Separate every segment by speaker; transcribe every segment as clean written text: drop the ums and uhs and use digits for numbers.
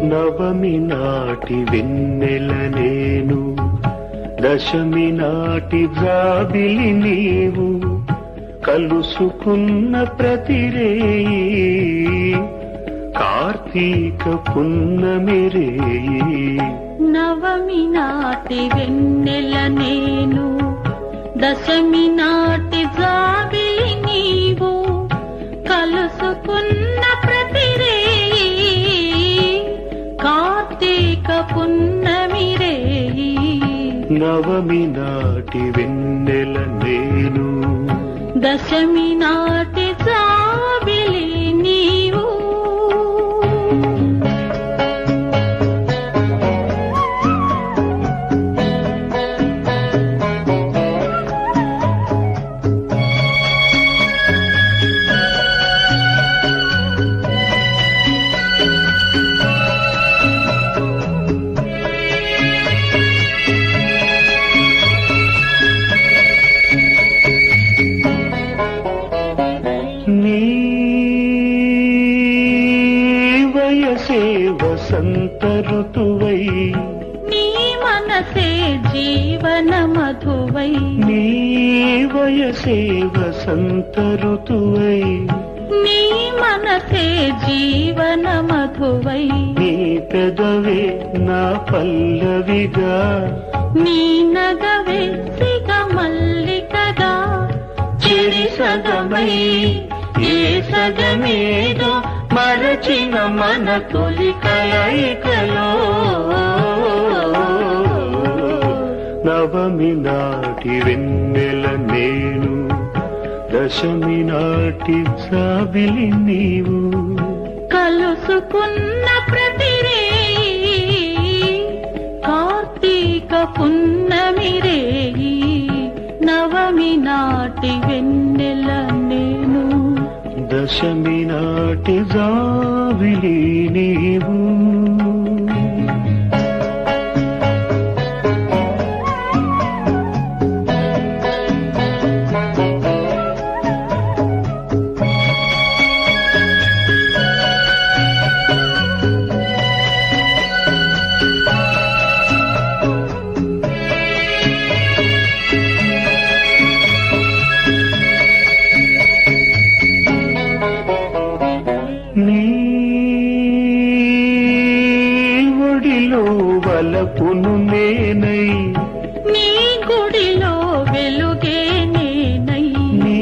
Speaker 1: నవమి నాటి వెన్నెల నేను, దశమి నాటి జాబిలి నీవు, కలుసుకున్న ప్రతిరేయి కార్తీక పున్నమి రేయి.
Speaker 2: నవమి నాటి వెన్నెల నేను, దశమి నాటి జాబిలి నీవు, కలుసుకున్న ప్రతిరేయి కార్తీక పున్నమి రేయి.
Speaker 1: నవమి నాటి వెన్నెల నేను,
Speaker 2: దశమి నాటి జాబిలి నీవు.
Speaker 1: నీ వయసే వసంత ఋతువై,
Speaker 2: నీ మనసే జీవన మధువై.
Speaker 1: నీ వయసే వసంత ఋతువై,
Speaker 2: నీ మనసే జీవన మధువై.
Speaker 1: నీ పెదవే నా పల్లవిగా,
Speaker 2: నీ నగవే సిగ మల్లికగా,
Speaker 1: చెరి సగమై ఏ సగమేదో మరచిన మన తొలి కలయికలో. నవమి నాటి వెన్నెల నేను, దశమి నాటి జాబిలి నీవు,
Speaker 2: కలుసుకున్న ప్రతిరేయి కార్తీక పున్నమి రేయి. నవమి నాటి వెన్నెల నేను,
Speaker 1: దశమి నాటి జాబిలి నీవు. నీ ఒడిలో వలపును నేనై,
Speaker 2: నీ గుడిలో వెలుగే నేనై.
Speaker 1: నీ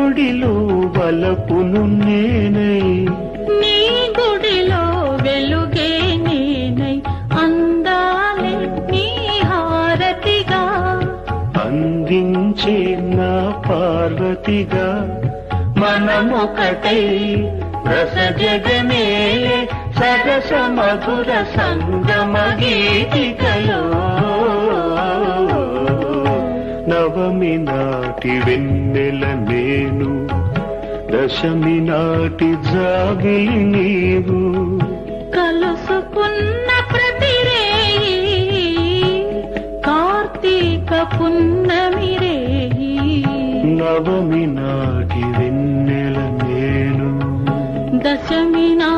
Speaker 1: ఒడిలో వలపును నేనై,
Speaker 2: నీ గుడిలో వెలుగే నేనై. అందాలే నీ హారతిగా,
Speaker 1: అందించే నా పార్వతిగా, మనమొకటై రస జగమేలే సరస మధుర సంగమ గీతికలో. నవమి నాటి వెన్నెల నేను, దశమి నాటి జాబిలి నీవు,
Speaker 2: కలుసుకున్న ప్రతిరేయి కార్తీక పున్నమి రేయి.
Speaker 1: నవమి నాటి వెన్నెల నేను,
Speaker 2: దశమి నా